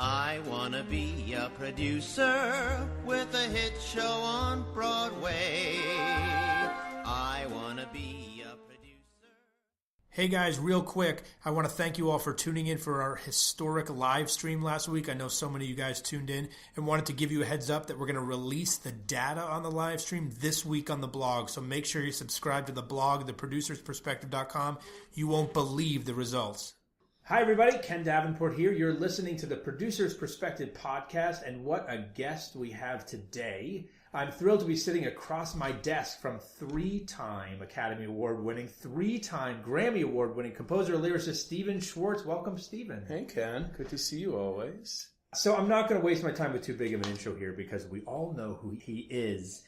I wanna be a producer with a hit show on Broadway. I wanna be a producer. Hey guys, real quick, I want to thank you all for tuning in for our historic live stream last week. I know so many of you guys tuned in and wanted to give you a heads up that we're going to release the data on the live stream this week on the blog. So make sure you subscribe to the blog, theproducersperspective.com. You won't believe the results. Hi everybody, Ken Davenport here. You're listening to the Producer's Perspective podcast, and what a guest we have today. I'm thrilled to be sitting across my desk from three-time Academy Award-winning, three-time Grammy Award-winning composer and lyricist Stephen Schwartz. Welcome, Stephen. Hey, Ken. Good to see you always. So I'm not going to waste my time with too big of an intro here because we all know who he is.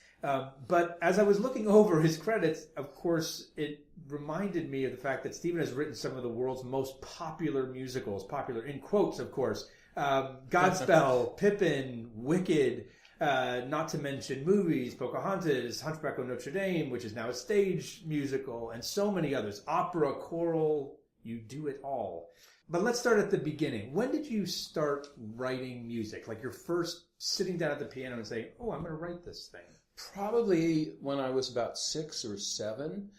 But as I was looking over his credits, of course, it reminded me of the fact that Stephen has written some of the world's most popular musicals, popular in quotes, of course. Godspell, Pippin, Wicked, not to mention movies, Pocahontas, Hunchback of Notre Dame, which is now a stage musical, and so many others. Opera, choral, you do it all. But let's start at the beginning. When did you start writing music? Like your first sitting down at the piano and saying, oh, I'm going to write this thing. Probably when I was about 6 or 7.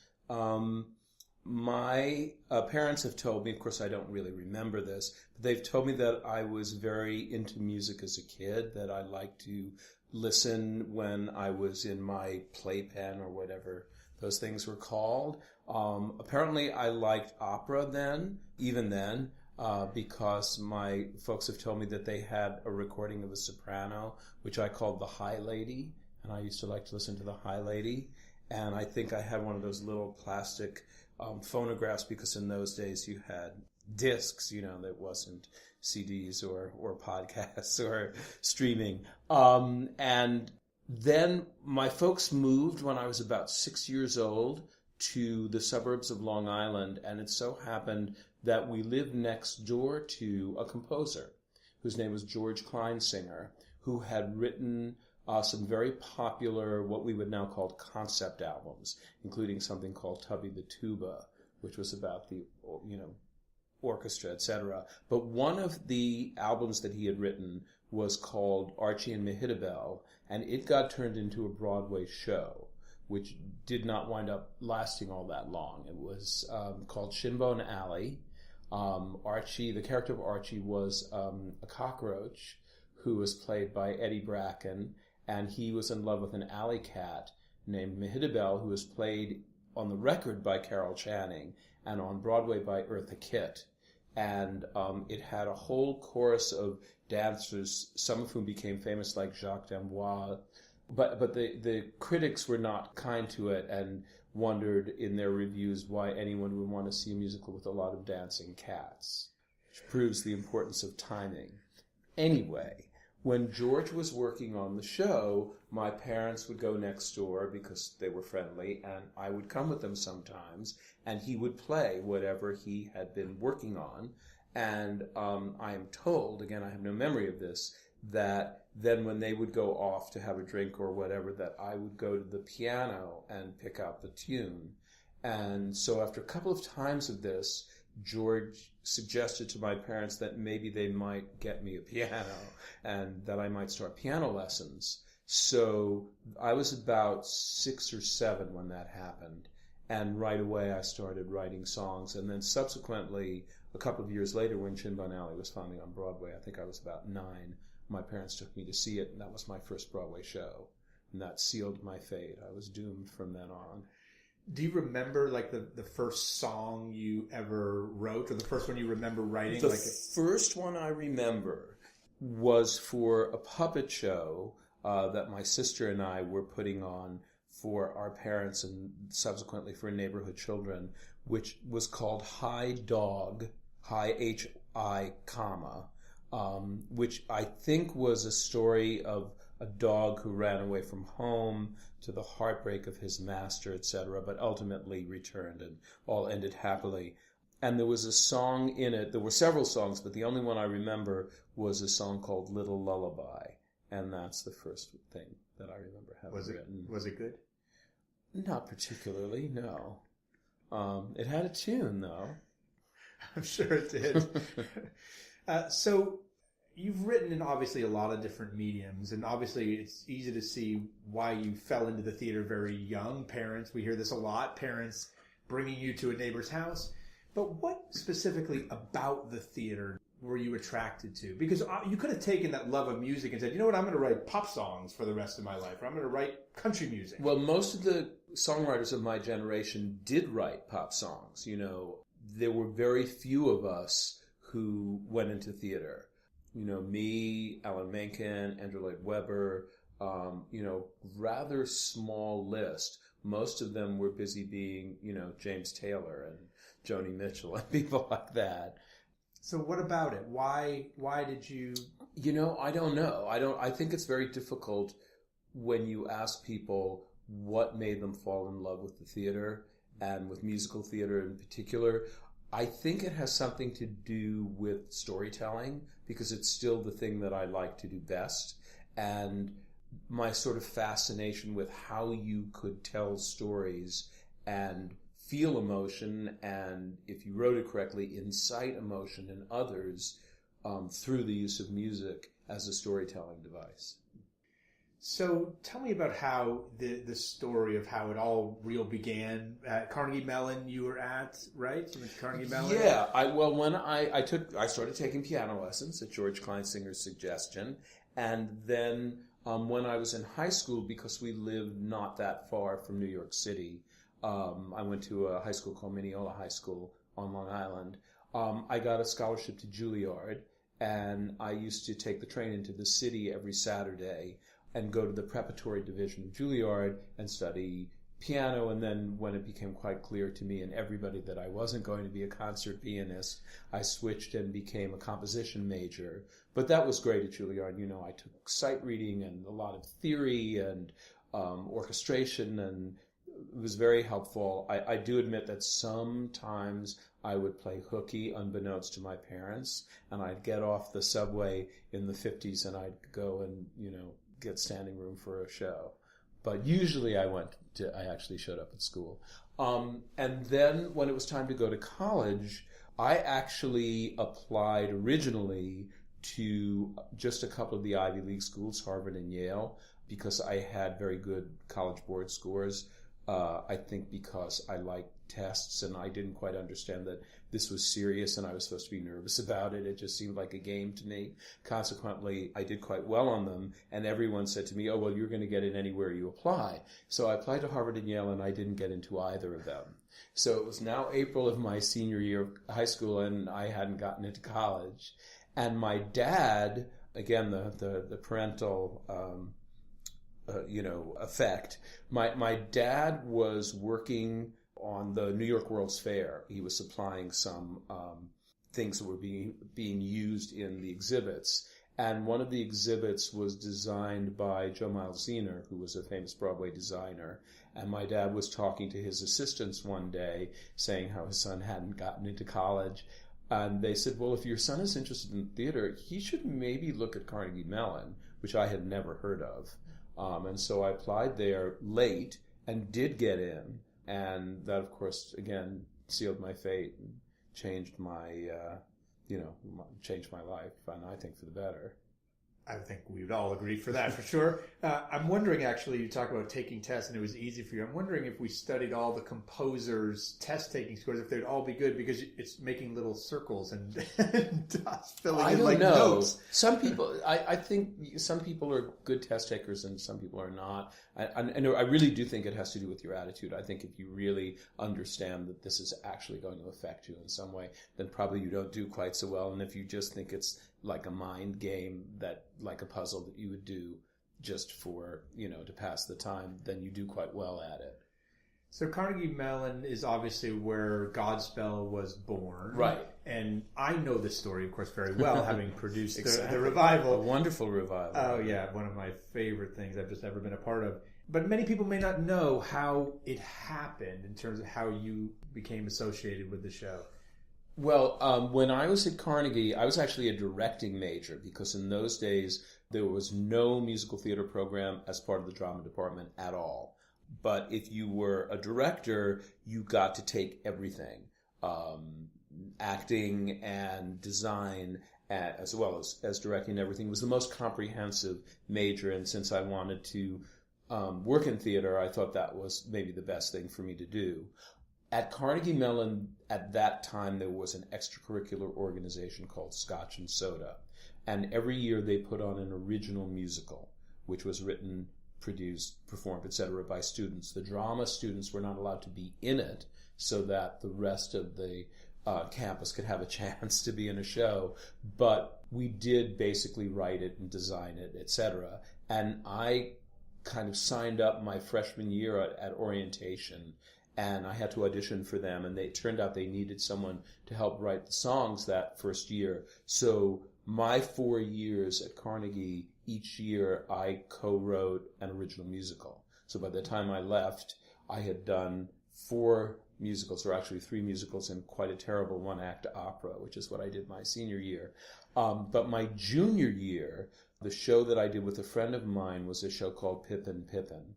My parents have told me, of course I don't really remember this, but they've told me that I was very into music as a kid, that I liked to listen when I was in my playpen or whatever those things were called. Apparently I liked opera even then, because my folks have told me that they had a recording of a soprano, which I called the High Lady. And I used to like to listen to the High Lady. And I think I had one of those little plastic phonographs, because in those days you had discs, that wasn't CDs or podcasts or streaming. And then my folks moved when I was about 6 years old to the suburbs of Long Island. And it so happened that we lived next door to a composer whose name was George Kleinsinger, who had written some very popular, what we would now call concept albums, including something called Tubby the Tuba, which was about the, orchestra, etc. But one of the albums that he had written was called Archie and Mehitabel, and it got turned into a Broadway show, which did not wind up lasting all that long. It was called Shinbone Alley. Archie, the character of Archie was a cockroach who was played by Eddie Bracken, and he was in love with an alley cat named Mehitabel, who was played on the record by Carol Channing and on Broadway by Eartha Kitt. And it had a whole chorus of dancers, some of whom became famous, like Jacques d'Amboise. But the critics were not kind to it and wondered in their reviews why anyone would want to see a musical with a lot of dancing cats, which proves the importance of timing. Anyway, when George was working on the show, my parents would go next door because they were friendly, and I would come with them sometimes, and he would play whatever he had been working on. And I am told, again, I have no memory of this, that then when they would go off to have a drink or whatever, that I would go to the piano and pick out the tune. And so after a couple of times of this, George suggested to my parents that maybe they might get me a piano and that I might start piano lessons. So I was about 6 or 7 when that happened. And right away I started writing songs. And then subsequently, a couple of years later, when Shinbone Alley was finally on Broadway, I think I was about 9, my parents took me to see it, and that was my first Broadway show. And that sealed my fate. I was doomed from then on. Do you remember like the first song you ever wrote, or the first one you remember writing? The first one I remember was for a puppet show that my sister and I were putting on for our parents and subsequently for neighborhood children, which was called High Dog, High H-I, comma, which I think was a story of a dog who ran away from home to the heartbreak of his master, etc., but ultimately returned and all ended happily. And there was a song in it, there were several songs, but the only one I remember was a song called Little Lullaby. And that's the first thing that I remember having written. Was it good? Not particularly, no. It had a tune, though. I'm sure it did. So you've written in obviously a lot of different mediums, and obviously it's easy to see why you fell into the theater very young. Parents, we hear this a lot, parents bringing you to a neighbor's house. But what specifically about the theater were you attracted to? Because you could have taken that love of music and said, you know what, I'm going to write pop songs for the rest of my life, or I'm going to write country music. Well, most of the songwriters of my generation did write pop songs. You know, there were very few of us who went into theater. You know, me, Alan Menken, Andrew Lloyd Webber, rather small list. Most of them were busy being, James Taylor and Joni Mitchell and people like that. So what about it? Why did you... I don't know. I think it's very difficult when you ask people what made them fall in love with the theater and with musical theater in particular. I think it has something to do with storytelling, because it's still the thing that I like to do best. And my sort of fascination with how you could tell stories and feel emotion, and if you wrote it correctly, incite emotion in others through the use of music as a storytelling device. So tell me about how the story of how it all real began. At Carnegie Mellon you were at, right? You went to Carnegie Mellon? Yeah. I started taking piano lessons at George Kleinsinger's suggestion. And then when I was in high school, because we lived not that far from New York City, I went to a high school called Mineola High School on Long Island. I got a scholarship to Juilliard, and I used to take the train into the city every Saturday and go to the preparatory division of Juilliard and study piano. And then when it became quite clear to me and everybody that I wasn't going to be a concert pianist, I switched and became a composition major. But that was great at Juilliard. I took sight reading and a lot of theory and orchestration, and it was very helpful. I do admit that sometimes I would play hooky unbeknownst to my parents, and I'd get off the subway in the 50s and I'd go and, get standing room for a show. But usually I actually showed up at school. And then when it was time to go to college, I actually applied originally to just a couple of the Ivy League schools, Harvard and Yale, because I had very good college board scores. I think because I liked tests and I didn't quite understand that this was serious and I was supposed to be nervous about it. It just seemed like a game to me. Consequently, I did quite well on them, and everyone said to me, oh, well, you're going to get in anywhere you apply. So I applied to Harvard and Yale, and I didn't get into either of them. So it was now April of my senior year of high school, and I hadn't gotten into college. And my dad, again, the parental effect. My dad was working on the New York World's Fair. He was supplying some things that were being used in the exhibits. And one of the exhibits was designed by Joe Miles Zener, who was a famous Broadway designer. And my dad was talking to his assistants one day, saying how his son hadn't gotten into college. And they said, well, if your son is interested in theater, he should maybe look at Carnegie Mellon, which I had never heard of. And so I applied there late and did get in. And that, of course, again, sealed my fate and changed my, changed my life, and I think for the better. I think we would all agree for that, for sure. I'm wondering, actually, you talk about taking tests and it was easy for you. I'm wondering if we studied all the composers' test-taking scores, if they'd all be good, because it's making little circles and dots filling in like notes. Some people, I think some people are good test takers and some people are not. I really do think it has to do with your attitude. I think if you really understand that this is actually going to affect you in some way, then probably you don't do quite so well. And if you just think it's like a mind game, that like a puzzle that you would do just for, to pass the time, then you do quite well at it. So Carnegie Mellon is obviously where Godspell was born. Right. And I know this story, of course, very well, having produced exactly. the revival. A wonderful revival. Oh, yeah. One of my favorite things I've just ever been a part of. But many people may not know how it happened in terms of how you became associated with the show. Well, when I was at Carnegie, I was actually a directing major, because in those days there was no musical theater program as part of the drama department at all. But if you were a director, you got to take everything, acting and design as well as directing everything. It was the most comprehensive major, and since I wanted to work in theater, I thought that was maybe the best thing for me to do. At Carnegie Mellon, at that time, there was an extracurricular organization called Scotch and Soda, and every year they put on an original musical, which was written, produced, performed, etc. by students. The drama students were not allowed to be in it, so that the rest of the campus could have a chance to be in a show, but we did basically write it and design it, etc. And I kind of signed up my freshman year at orientation, and I had to audition for them, and it turned out they needed someone to help write the songs that first year. So my 4 years at Carnegie, each year I co-wrote an original musical. So by the time I left, I had done 4 musicals, or actually 3 musicals, and quite a terrible one-act opera, which is what I did my senior year. But my junior year, the show that I did with a friend of mine was a show called Wicked and Pippin,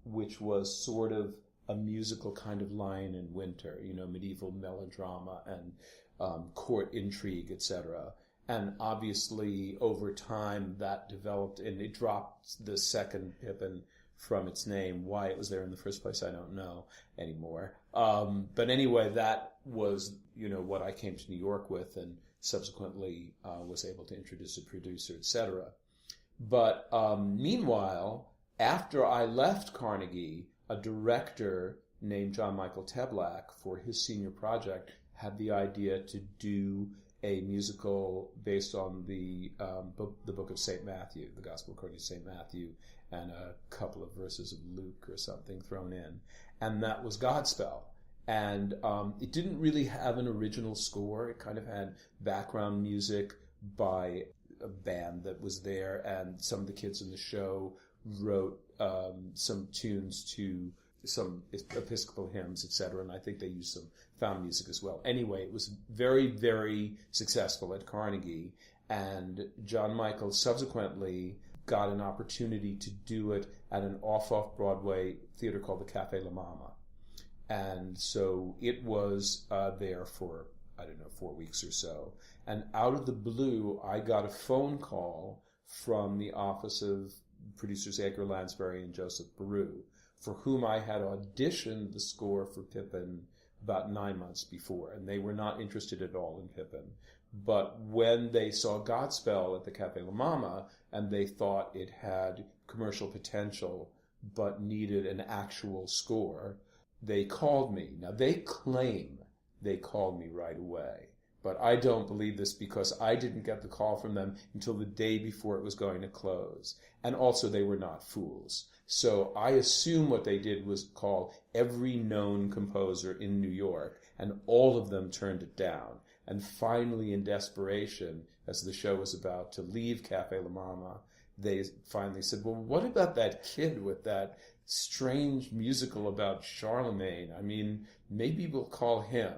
which was sort of a musical kind of Lion in Winter, medieval melodrama and court intrigue, etc. And obviously, over time, that developed, and it dropped the second Pippin from its name. Why it was there in the first place, I don't know anymore. But anyway, that was, what I came to New York with, and subsequently was able to introduce a producer, etc. But meanwhile, after I left Carnegie, a director named John Michael Teblack, for his senior project, had the idea to do a musical based on the book of St. Matthew, the Gospel according to St. Matthew, and a couple of verses of Luke or something thrown in. And that was Godspell. And it didn't really have an original score. It kind of had background music by a band that was there, and some of the kids in the show wrote some tunes to some Episcopal hymns, etc., and I think they used some found music as well. Anyway, it was very, very successful at Carnegie, and John Michael subsequently got an opportunity to do it at an off-Broadway theater called the Café La Mama. And so it was there for, 4 weeks or so. And out of the blue, I got a phone call from the office of producers Edgar Lansbury and Joseph Baru, for whom I had auditioned the score for Pippin about 9 months before, and they were not interested at all in Pippin. But when they saw Godspell at the Café La Mama, and they thought it had commercial potential but needed an actual score, they called me. Now, they claim they called me right away, but I don't believe this, because I didn't get the call from them until the day before it was going to close. And also, they were not fools. So I assume what they did was call every known composer in New York, and all of them turned it down. And finally, in desperation, as the show was about to leave Café La Mama, they finally said, well, what about that kid with that strange musical about Charlemagne? I mean, maybe we'll call him.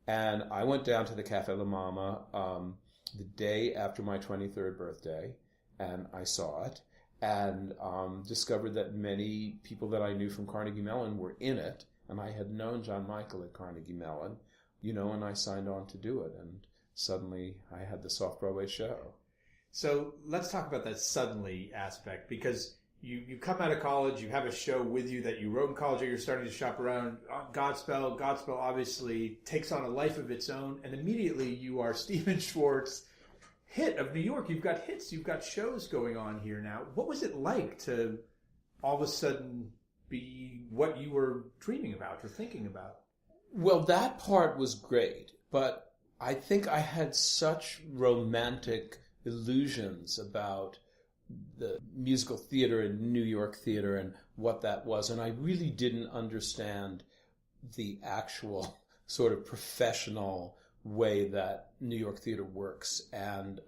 And I went down to the Café La Mama the day after my 23rd birthday, and I saw it, and discovered that many people that I knew from Carnegie Mellon were in it, and I had known John Michael at Carnegie Mellon, and I signed on to do it, and suddenly I had this off-Broadway show. So let's talk about that suddenly aspect, because you come out of college, you have a show with you that you wrote in college, or you're starting to shop around. Godspell obviously takes on a life of its own, and immediately you are Stephen Schwartz, hit of New York. You've got hits, you've got shows going on here now. What was it like to all of a sudden be what you were dreaming about or thinking about? Well, that part was great, but I think I had such romantic illusions about the musical theater and New York theater and what that was, and I really didn't understand the actual sort of professional way that New York theater works, and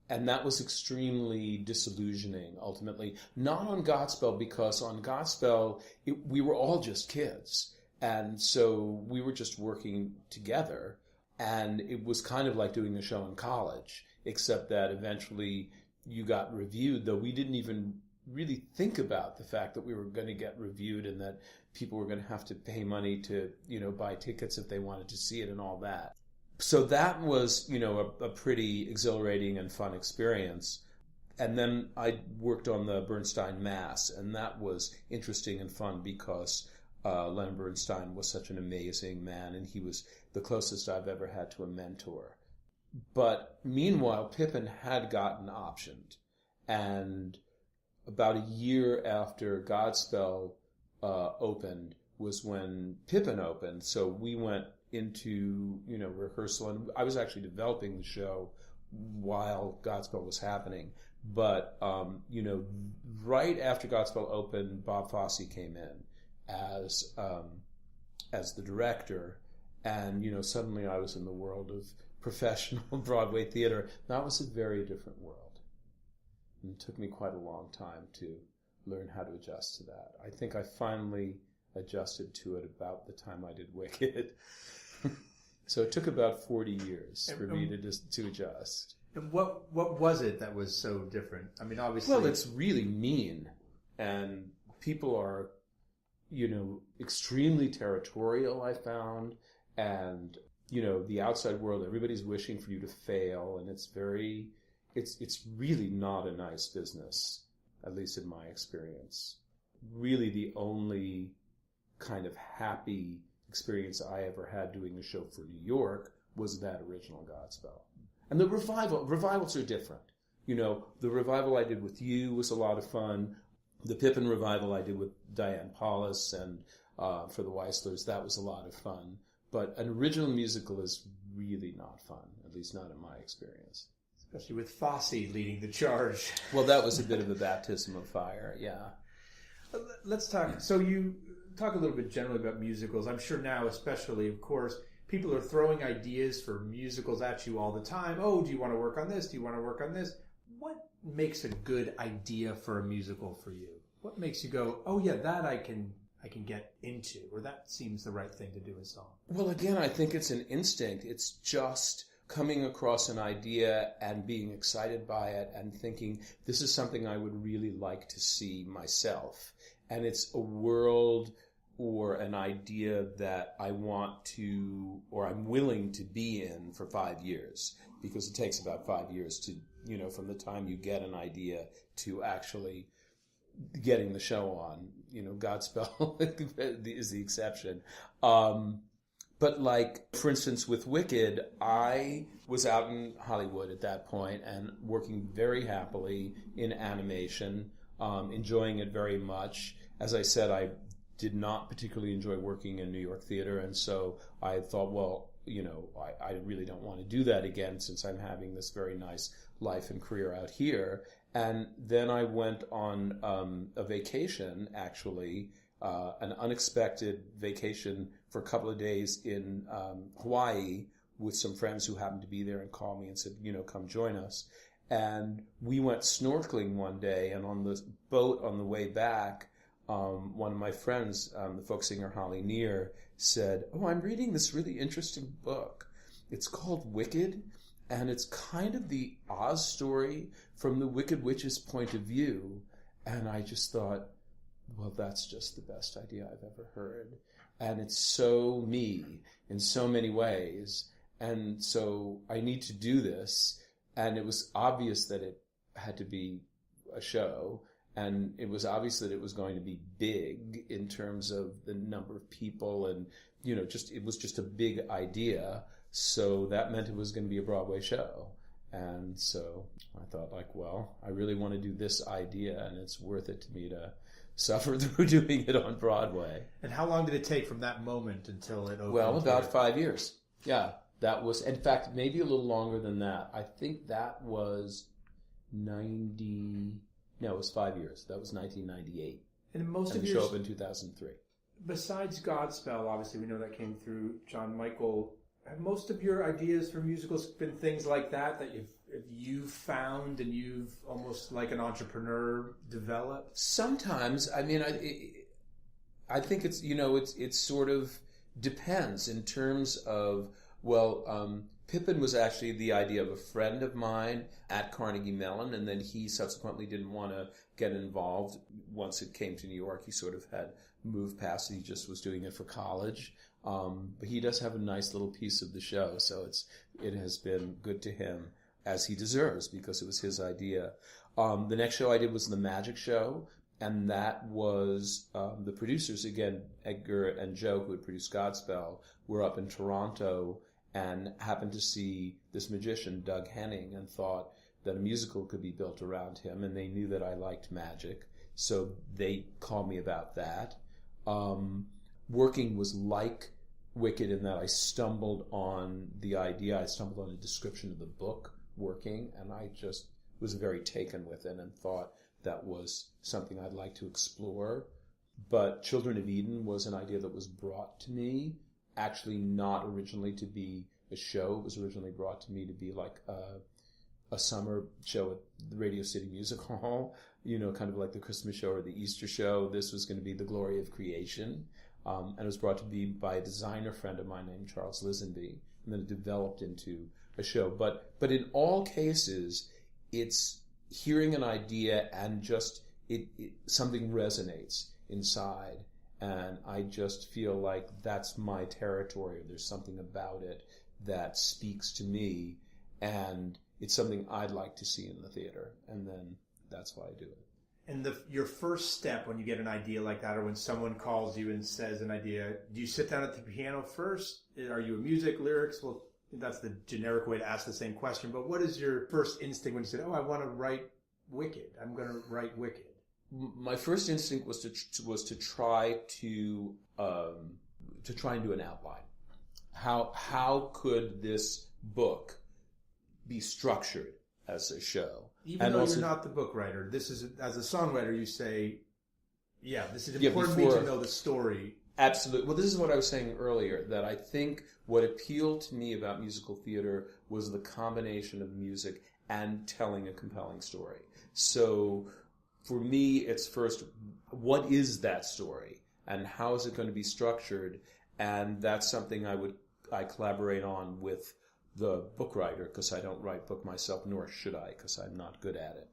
that was extremely disillusioning ultimately. Not on Godspell, because on Godspell we were all just kids, and so we were just working together, and it was kind of like doing a show in college, except that eventually you got reviewed, though we didn't even really think about the fact that we were going to get reviewed and that people were going to have to pay money to, buy tickets if they wanted to see it and all that. So that was, a pretty exhilarating and fun experience. And then I worked on the Bernstein Mass, and that was interesting and fun because Leonard Bernstein was such an amazing man, and he was the closest I've ever had to a mentor. But meanwhile, Pippin had gotten optioned, and about a year after Godspell opened was when Pippin opened. So we went into rehearsal, and I was actually developing the show while Godspell was happening. But right after Godspell opened, Bob Fosse came in as the director, and suddenly I was in the world of professional Broadway theater. That was a very different world, and it took me quite a long time to learn how to adjust to that. I think I finally adjusted to it about the time I did Wicked. So it took about 40 years for me to adjust. And what was it that was so different? I mean, obviously... Well, it's really mean, and people are, extremely territorial, I found, and, the outside world, everybody's wishing for you to fail, and it's really not a nice business, at least in my experience. Really the only kind of happy experience I ever had doing a show for New York was that original Godspell. And the revivals are different. The revival I did with you was a lot of fun. The Pippin revival I did with Diane Paulus and for the Weislers, that was a lot of fun. But an original musical is really not fun, at least not in my experience. Especially with Fosse leading the charge. Well, that was a bit of a baptism of fire, yeah. Let's talk. So you talk a little bit generally about musicals. I'm sure now, especially, of course, people are throwing ideas for musicals at you all the time. Oh, do you want to work on this? Do you want to work on this? What makes a good idea for a musical for you? What makes you go, oh yeah, that I can get into, or that seems the right thing to do a song? Well, again, I think it's an instinct. It's just coming across an idea and being excited by it and thinking, this is something I would really like to see myself. And it's a world or an idea that I want to, or I'm willing to be in for 5 years, because it takes about 5 years to, from the time you get an idea to actually getting the show on. Godspell is the exception. But for instance, with Wicked, I was out in Hollywood at that point and working very happily in animation, enjoying it very much. As I said, I did not particularly enjoy working in New York theater, and so I thought, well, I really don't want to do that again since I'm having this very nice life and career out here. And then I went on a vacation, actually, an unexpected vacation for a couple of days in Hawaii with some friends who happened to be there and called me and said, come join us. And we went snorkeling one day, and on the boat on the way back, one of my friends, the folk singer Holly Near, said, oh, I'm reading this really interesting book. It's called Wicked, and it's kind of the Oz story from the Wicked Witch's point of view. And I just thought, well, that's just the best idea I've ever heard. And it's so me in so many ways. And so I need to do this. And it was obvious that it had to be a show. And it was obvious that it was going to be big in terms of the number of people and, it was just a big idea. So that meant it was going to be a Broadway show. And so I thought, well, I really want to do this idea, and it's worth it to me to suffer through doing it on Broadway. And how long did it take from that moment until it opened? Well, about 5 years. Yeah, that was, in fact, maybe a little longer than that. I think that was it was 5 years. That was 1998. And most of the yours, show opened in 2003. Besides Godspell, obviously we know that came through John Michael. Have most of your ideas for musicals been things like that you've found and you've almost like an entrepreneur developed? Sometimes. I mean, I think it's, it sort of depends in terms of, Pippin was actually the idea of a friend of mine at Carnegie Mellon, and then he subsequently didn't want to get involved once it came to New York. He sort of had moved past it. He just was doing it for college. But he does have a nice little piece of the show, so it has been good to him, as he deserves, because it was his idea. The next show I did was the Magic Show, and that was the producers, again, Edgar and Joe, who had produced Godspell, were up in Toronto and happened to see this magician, Doug Henning, and thought that a musical could be built around him, and they knew that I liked magic, so they called me about that. Working was like Wicked in that I stumbled on the idea, I stumbled on a description of the book, Working, and I just was very taken with it and thought that was something I'd like to explore. But Children of Eden was an idea that was brought to me, actually not originally to be a show. It was originally brought to me to be like a summer show at the Radio City Music Hall, kind of like the Christmas show or the Easter show. This was going to be the glory of creation. And it was brought to me by a designer friend of mine named Charles Lisenby, and then it developed into a show. But in all cases, it's hearing an idea and just something resonates inside, and I just feel like that's my territory. There's something about it that speaks to me, and it's something I'd like to see in the theater, and then that's why I do it. And your first step when you get an idea like that, or when someone calls you and says an idea, do you sit down at the piano first? Are you a music, lyrics? Well, that's the generic way to ask the same question, but what is your first instinct when you say, I want to write Wicked? I'm going to write Wicked. My first instinct was to try to try and do an outline. How could this book be structured as a show? Even though you're not the book writer, this is, as a songwriter, you say, this is important for me to know the story. Absolutely. Well, this is what I was saying earlier, that I think what appealed to me about musical theater was the combination of music and telling a compelling story. So for me, it's first, what is that story and how is it going to be structured? And that's something I collaborate on with the book writer, because I don't write book myself, nor should I, because I'm not good at it.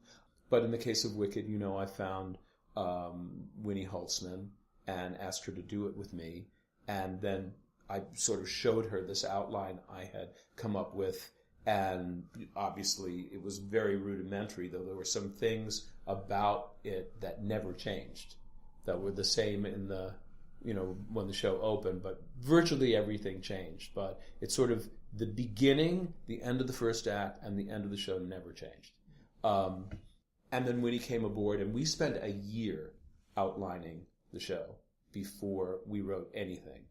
But in the case of Wicked, I found Winnie Holtzman and asked her to do it with me. And then I sort of showed her this outline I had come up with. And obviously it was very rudimentary, though there were some things about it that never changed, that were the same in the, when the show opened, but virtually everything changed. But it's sort of the beginning, the end of the first act, and the end of the show never changed. And then Winnie came aboard, and we spent a year outlining the show before we wrote anything.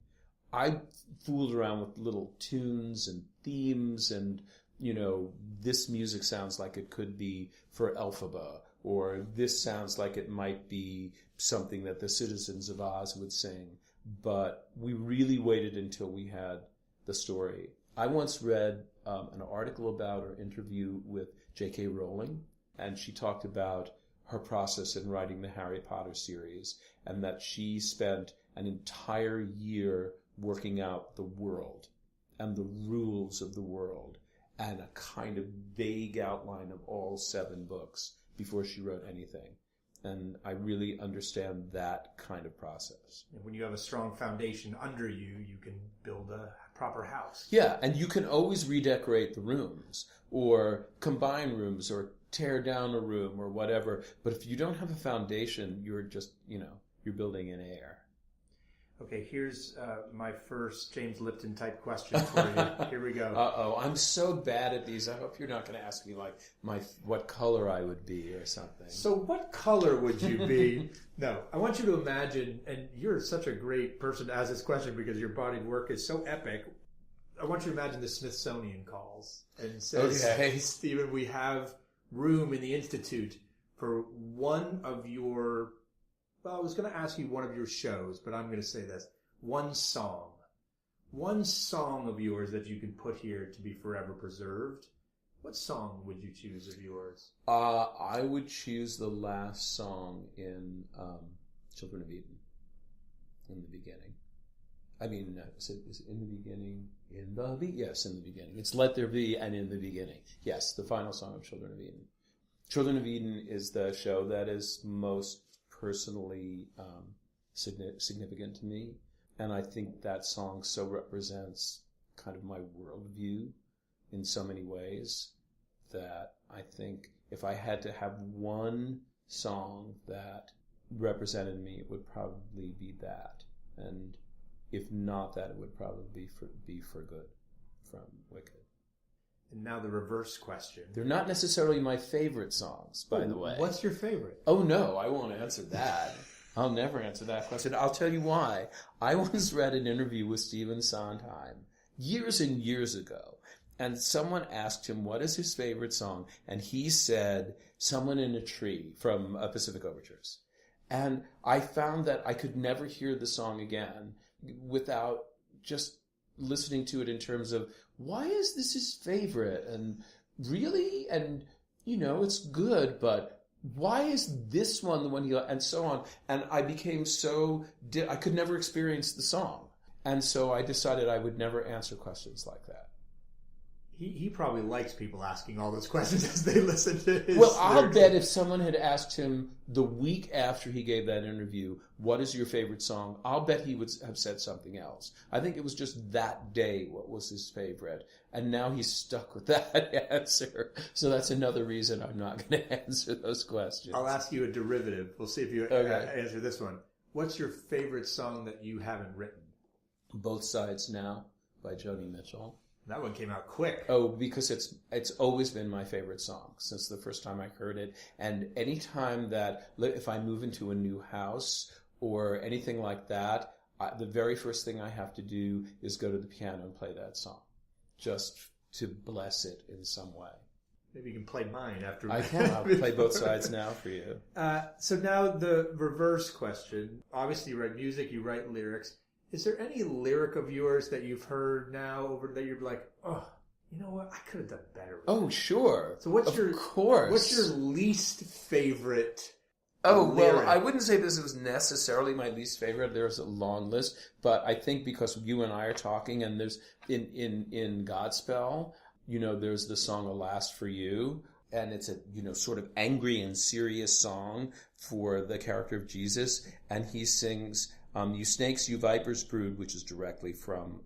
I fooled around with little tunes and themes and, this music sounds like it could be for Elphaba, or this sounds like it might be something that the citizens of Oz would sing. But we really waited until we had the story. I once read an article about or interview with J.K. Rowling, and she talked about her process in writing the Harry Potter series, and that she spent an entire year working out the world and the rules of the world and a kind of vague outline of all 7 books before she wrote anything. And I really understand that kind of process. And when you have a strong foundation under you, you can build a proper house. Yeah, and you can always redecorate the rooms or combine rooms or tear down a room or whatever. But if you don't have a foundation, you're just, you're building in air. Okay, here's my first James Lipton type question for you. Here we go. Uh-oh, I'm so bad at these. I hope you're not going to ask me what color I would be or something. So what color would you be? No, I want you to imagine, and you're such a great person to ask this question because your body of work is so epic. I want you to imagine the Smithsonian calls and says, Hey, Stephen, we have room in the Institute for one of your... Well, I was going to ask you one of your shows, but I'm going to say this. One song of yours that you can put here to be forever preserved. What song would you choose of yours? I would choose the last song in Children of Eden, in the beginning. I mean, is it in the beginning? Yes, in the beginning. It's Let There Be and In the Beginning. Yes, the final song of Children of Eden. Children of Eden is the show that is most personally significant to me. And I think that song so represents kind of my worldview in so many ways that I think if I had to have one song that represented me, it would probably be that. And if not that, it would probably be For Good from Wicked. And now the reverse question. They're not necessarily my favorite songs, by the way. What's your favorite? Oh, no, I won't answer that. I'll never answer that question. I'll tell you why. I once read an interview with Stephen Sondheim years and years ago, and someone asked him what is his favorite song, and he said, Someone in a Tree from Pacific Overtures. And I found that I could never hear the song again without just listening to it in terms of, why is this his favorite? And really? And, it's good, but why is this one the one he... And so on. And I became I could never experience the song. And so I decided I would never answer questions like that. He probably likes people asking all those questions as they listen to his... Well, I'll bet if someone had asked him the week after he gave that interview, what is your favorite song? I'll bet he would have said something else. I think it was just that day what was his favorite. And now he's stuck with that answer. So that's another reason I'm not going to answer those questions. I'll ask you a derivative. We'll see if you answer this one. What's your favorite song that you haven't written? Both Sides Now by Joni Mitchell. That one came out quick. Oh, because it's always been my favorite song since the first time I heard it. And any time that, if I move into a new house or anything like that, the very first thing I have to do is go to the piano and play that song, just to bless it in some way. Maybe you can play mine after. I can. I'll play Both Sides Now for you. So now the reverse question. Obviously you write music, you write lyrics. Is there any lyric of yours that you've heard now over that you're like, oh, you know what? I could have done better with Oh, that. sure. So what's your least favorite lyric? Well, I wouldn't say this was necessarily my least favorite. There's a long list, but I think because you and I are talking, and there's in Godspell, there's the song "Alas for You," and it's a sort of angry and serious song for the character of Jesus, and he sings. You snakes, you vipers brood, which is directly from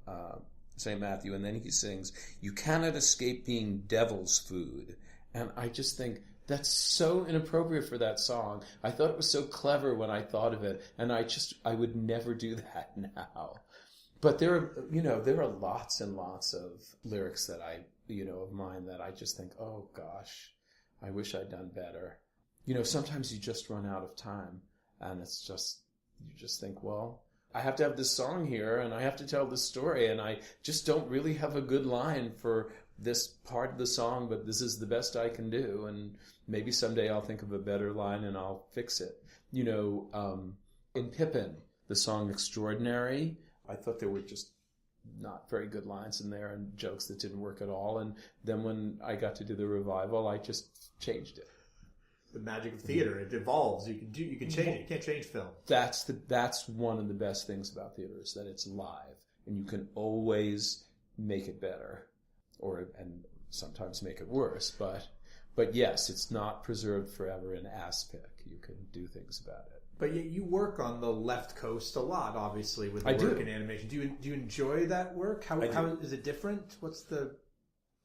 St. Matthew. And then he sings, you cannot escape being devil's food. And I just think that's so inappropriate for that song. I thought it was so clever when I thought of it. And I would never do that now. But there are lots and lots of lyrics that of mine that I just think, oh gosh, I wish I'd done better. Sometimes you just run out of time and you just think, well, I have to have this song here and I have to tell this story and I just don't really have a good line for this part of the song, but this is the best I can do. And maybe someday I'll think of a better line and I'll fix it. In Pippin, the song Extraordinary, I thought there were just not very good lines in there and jokes that didn't work at all. And then when I got to do the revival, I just changed it. The magic of theater. It evolves. You can change it. You can't change film. That's one of the best things about theater is that it's live and you can always make it better and sometimes make it worse. But yes, it's not preserved forever in aspic. You can do things about it. But yet you work on the left coast a lot, obviously, with the work in animation. Do you enjoy that work? How is it different? What's the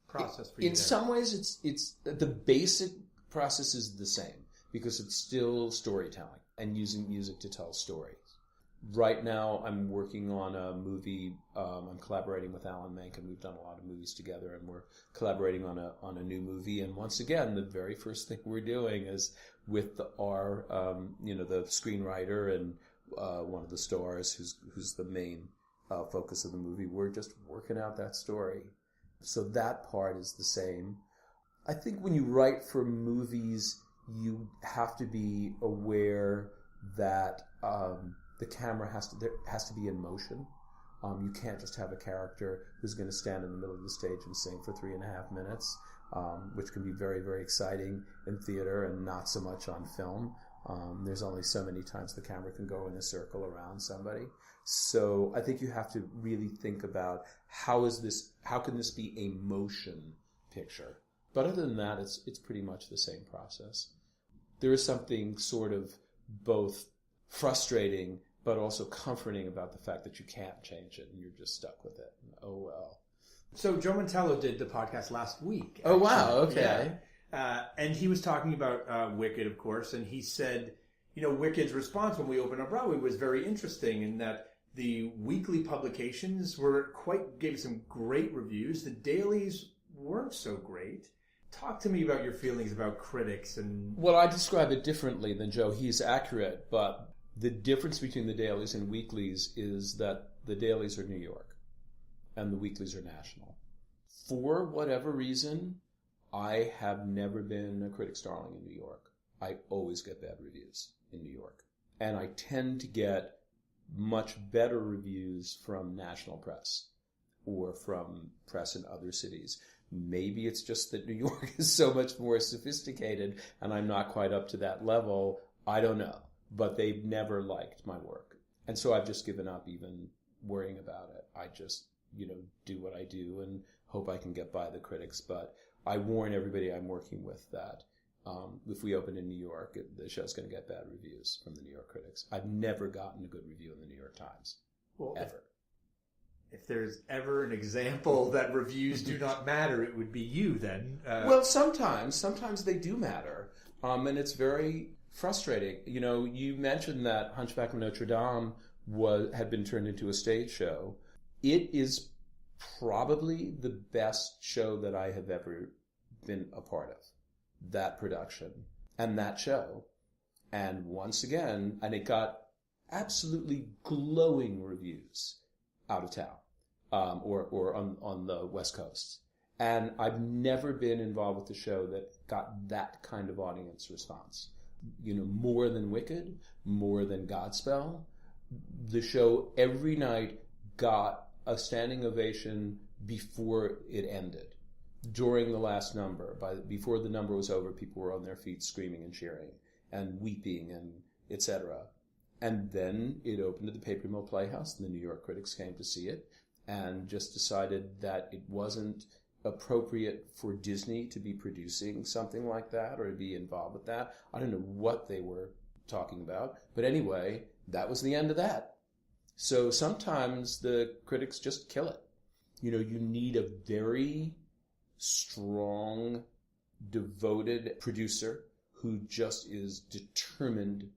process for you? In some ways, it's the basic process is the same because it's still storytelling and using music to tell stories. Right now, I'm working on a movie. I'm collaborating with Alan Menken. We've done a lot of movies together, and we're collaborating on a new movie. And once again, the very first thing we're doing is with the screenwriter and one of the stars, who's the main focus of the movie. We're just working out that story. So that part is the same. I think when you write for movies, you have to be aware that the camera has to be in motion. You can't just have a character who's going to stand in the middle of the stage and sing for 3.5 minutes, which can be very, very exciting in theater and not so much on film. There's only so many times the camera can go in a circle around somebody. So I think you have to really think about how can this be a motion picture? But other than that, it's pretty much the same process. There is something sort of both frustrating but also comforting about the fact that you can't change it and you're just stuck with it. Oh, well. So Joe Mantello did the podcast last week. Oh, wow. Okay. Yeah. And he was talking about Wicked, of course, and he said, Wicked's response when we opened on Broadway was very interesting in that the weekly publications gave some great reviews. The dailies weren't so great. Talk to me about your feelings about critics and... Well, I describe it differently than Joe. He's accurate, but the difference between the dailies and weeklies is that the dailies are New York and the weeklies are national. For whatever reason, I have never been a critic's darling in New York. I always get bad reviews in New York. And I tend to get much better reviews from national press or from press in other cities. Maybe it's just that New York is so much more sophisticated and I'm not quite up to that level. I don't know. But they've never liked my work. And so I've just given up even worrying about it. I just, do what I do and hope I can get by the critics. But I warn everybody I'm working with that if we open in New York, the show's going to get bad reviews from the New York critics. I've never gotten a good review in the New York Times. Well, ever. If there's ever an example that reviews do not matter, it would be you then. Well, sometimes they do matter. And it's very frustrating. You mentioned that Hunchback of Notre Dame had been turned into a stage show. It is probably the best show that I have ever been a part of. That production and that show. And once again, and it got absolutely glowing reviews out of town, or on the West Coast. And I've never been involved with a show that got that kind of audience response. More than Wicked, more than Godspell. The show every night got a standing ovation before it ended. During the last number, before the number was over, people were on their feet screaming and cheering and weeping and etc. And then it opened at the Paper Mill Playhouse, and the New York critics came to see it and just decided that it wasn't appropriate for Disney to be producing something like that or to be involved with that. I don't know what they were talking about, but anyway, that was the end of that. So sometimes the critics just kill it. You need a very strong, devoted producer who just is determined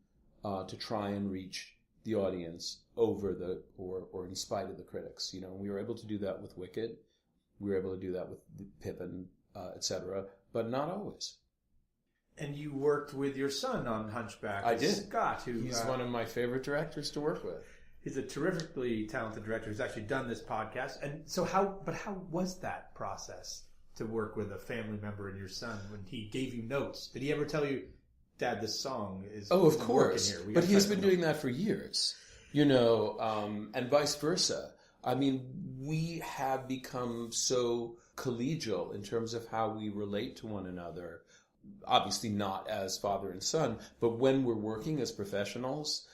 to try and reach the audience over or in spite of the critics. We were able to do that with Wicked. We were able to do that with Pippin, etc., but not always. And you worked with your son on Hunchback. I did. Scott, he's one of my favorite directors to work with. He's a terrifically talented director who's actually done this podcast. And so how was that process to work with a family member and your son when he gave you notes? Did he ever tell you, Dad, this song is of course. But he's been doing that for years, and vice versa. I mean, we have become so collegial in terms of how we relate to one another. Obviously not as father and son, but when we're working as professionals,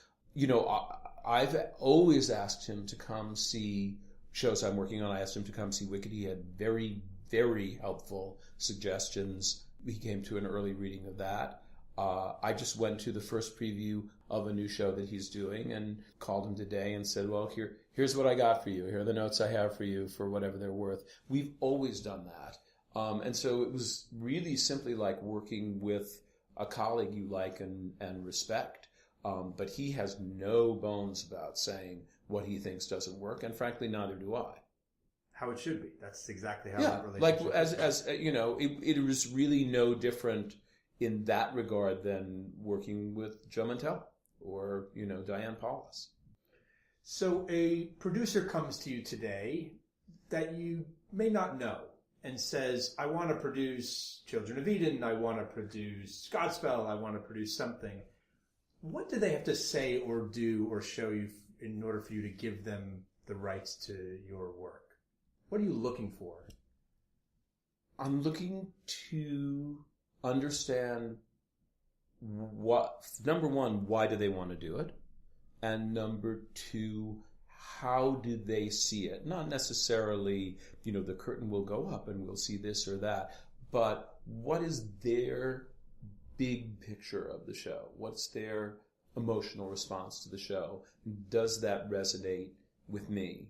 I've always asked him to come see shows I'm working on. I asked him to come see Wicked. He had very, very helpful suggestions. He came to an early reading of that. I just went to the first preview of a new show that he's doing and called him today and said, well, here's what I got for you. Here are the notes I have for you for whatever they're worth. We've always done that. And so it was really simply like working with a colleague you like and respect. But he has no bones about saying what he thinks doesn't work. And frankly, neither do I. How it should be. That's exactly how that relationship it was really no different in that regard than working with Joe Mantello or, Diane Paulus. So a producer comes to you today that you may not know and says, I want to produce Children of Eden, I want to produce Godspell, I want to produce something. What do they have to say or do or show you in order for you to give them the rights to your work? What are you looking for? I'm looking to understand number one, why do they want to do it? And number two, how do they see it? Not necessarily, the curtain will go up and we'll see this or that, but what is their big picture of the show? What's their emotional response to the show? Does that resonate with me?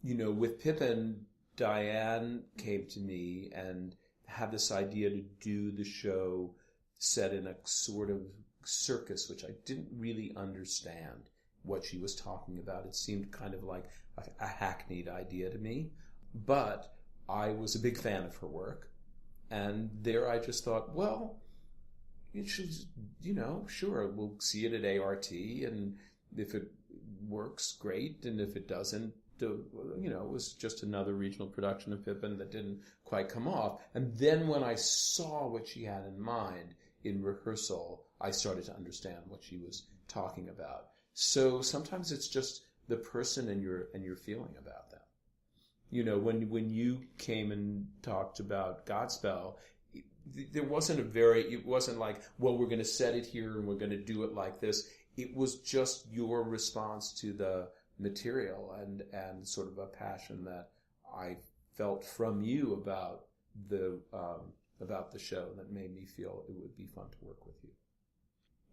With Pippin, Diane came to me and had this idea to do the show set in a sort of circus, which I didn't really understand what she was talking about. It seemed kind of like a hackneyed idea to me, but I was a big fan of her work. And there I just thought, well, it should, sure, we'll see it at ART, and if it works, great, and if it doesn't, it was just another regional production of Pippin that didn't quite come off. And then when I saw what she had in mind in rehearsal, I started to understand what she was talking about. So sometimes it's just the person and your feeling about them. When you came and talked about Godspell, it wasn't like, well, we're going to set it here and we're going to do it like this. It was just your response to the material and sort of a passion that I felt from you about the show that made me feel it would be fun to work with you.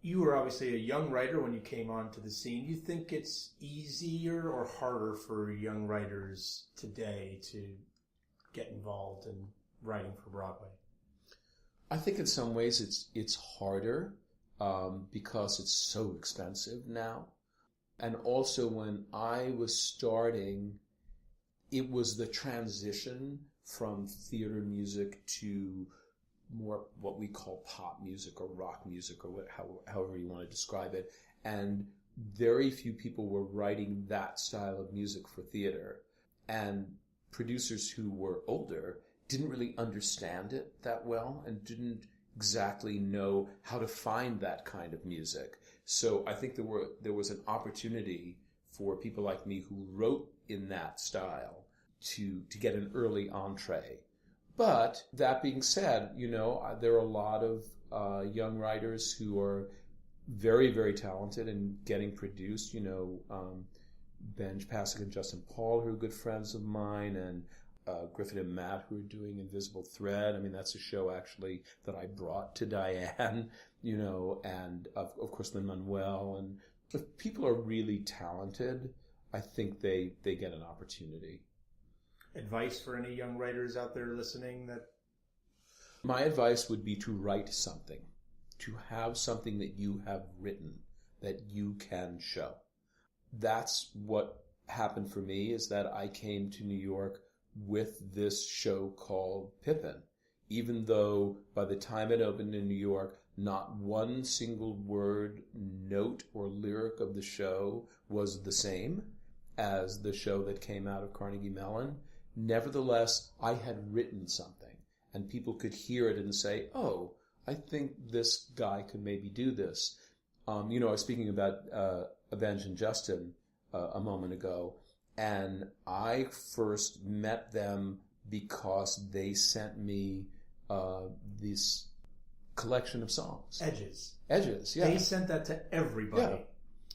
You were obviously a young writer when you came onto the scene. Do you think it's easier or harder for young writers today to get involved in writing for Broadway? I think in some ways it's harder because it's so expensive now. And also when I was starting, it was the transition from theater music to more what we call pop music or rock music or however you want to describe it. And very few people were writing that style of music for theater. And producers who were older didn't really understand it that well and didn't exactly know how to find that kind of music. So I think there was an opportunity for people like me who wrote in that style to get an early entree. But that being said, there are a lot of young writers who are very, very talented and getting produced. Benj Pasek and Justin Paul, who are good friends of mine, and Griffin and Matt, who are doing Invisible Thread. I mean, that's a show actually that I brought to Diane, and of course Lin-Manuel. And if people are really talented, I think they get an opportunity. Advice for any young writers out there listening? My advice would be to write something, to have something that you have written that you can show. That's what happened for me, is that I came to New York with this show called Pippin, even though by the time it opened in New York, not one single word, note, or lyric of the show was the same as the show that came out of Carnegie Mellon. Nevertheless, I had written something, and people could hear it and say, oh, I think this guy could maybe do this. I was speaking about Benj and Justin a moment ago, and I first met them because they sent me this collection of songs. Edges, yeah. They sent that to everybody. Yeah.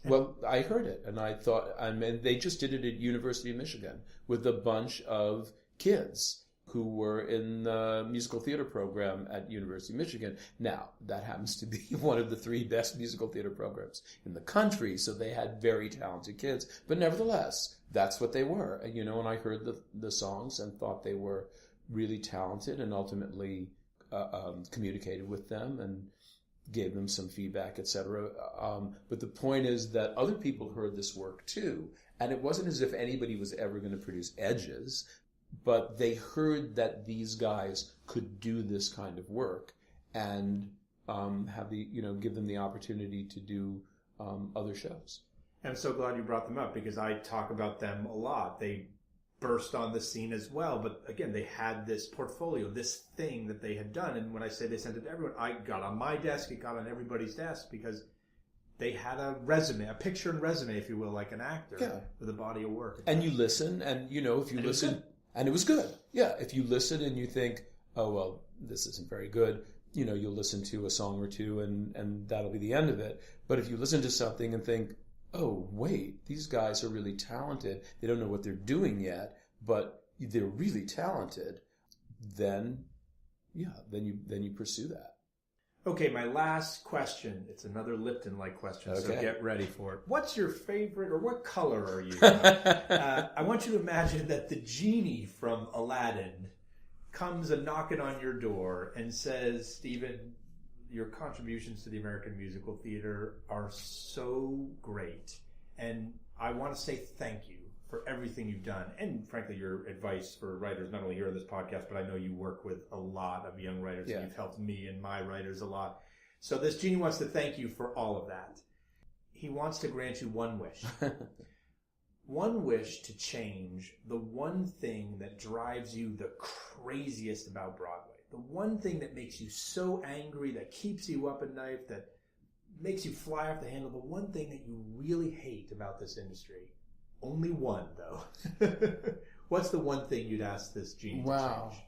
Well, I heard it, and I thought, they just did it at University of Michigan with a bunch of kids who were in the musical theater program at University of Michigan. Now, that happens to be one of the 3 best musical theater programs in the country, so they had very talented kids. But nevertheless, that's what they were. And, and I heard the songs and thought they were really talented, and ultimately communicated with them and gave them some feedback, etc. But the point is that other people heard this work too, and it wasn't as if anybody was ever going to produce Edges, but they heard that these guys could do this kind of work and have give them the opportunity to do other shows. And I'm so glad you brought them up, because I talk about them a lot. They burst on the scene as well, but again, they had this portfolio, this thing that they had done. And when I say they sent it to everyone, I got on my desk, it got on everybody's desk, because they had a resume, a picture and resume, if you will, like an actor, with a body of work. And you listen, and if you listen, and it was good. Yeah, if you listen and you think, oh, well, this isn't very good, you'll listen to a song or two and that'll be the end of it. But if you listen to something and think, oh, wait, these guys are really talented. They don't know what they're doing yet, but they're really talented. Then you pursue that. Okay, my last question. It's another Lipton-like question, so get ready for it. What's your favorite, or what color are you? I want you to imagine that the genie from Aladdin comes a knocking on your door and says, Stephen, your contributions to the American musical theater are so great, and I want to say thank you for everything you've done, and frankly, your advice for writers, not only here on this podcast, but I know you work with a lot of young writers, and you've helped me and my writers a lot. So this genie wants to thank you for all of that. He wants to grant you one wish. One wish to change the one thing that drives you the craziest about Broadway. The one thing that makes you so angry, that keeps you up at night, that makes you fly off the handle. The one thing that you really hate about this industry. Only one, though. What's the one thing you'd ask this genie to change?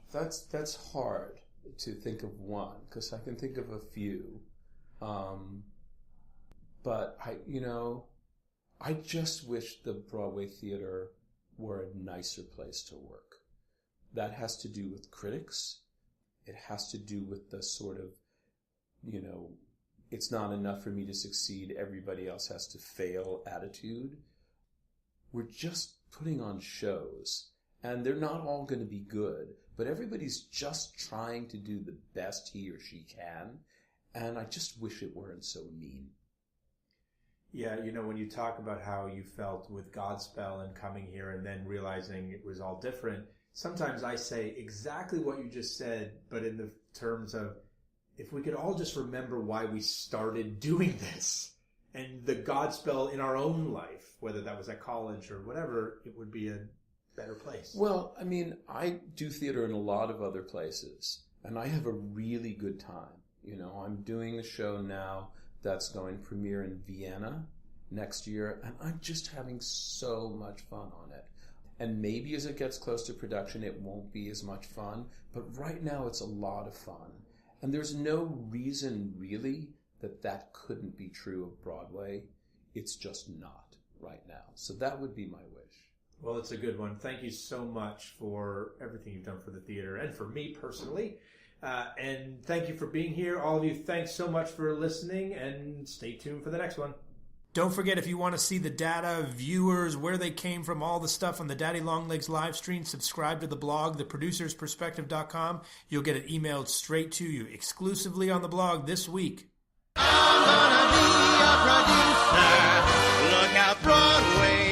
That's hard to think of one, because I can think of a few. But I just wish the Broadway theater were a nicer place to work. That has to do with critics. It has to do with the sort of, it's not enough for me to succeed, everybody else has to fail attitude. We're just putting on shows, and they're not all going to be good, but everybody's just trying to do the best he or she can, and I just wish it weren't so mean. Yeah, when you talk about how you felt with Godspell and coming here and then realizing it was all different, sometimes I say exactly what you just said, but in the terms of, if we could all just remember why we started doing this, and the Godspell in our own life, whether that was at college or whatever, it would be a better place. Well, I do theater in a lot of other places, and I have a really good time. I'm doing a show now that's going to premiere in Vienna next year, and I'm just having so much fun on it. And maybe as it gets close to production, it won't be as much fun, but right now it's a lot of fun. And there's no reason, really, that couldn't be true of Broadway. It's just not right now. So that would be my wish. Well, it's a good one. Thank you so much for everything you've done for the theater and for me personally. And thank you for being here. All of you, thanks so much for listening, and stay tuned for the next one. Don't forget, if you want to see the data, viewers, where they came from, all the stuff on the Daddy Longlegs live stream, subscribe to the blog, theproducersperspective.com. You'll get it emailed straight to you exclusively on the blog this week. I'm gonna be a producer. Look out, Broadway.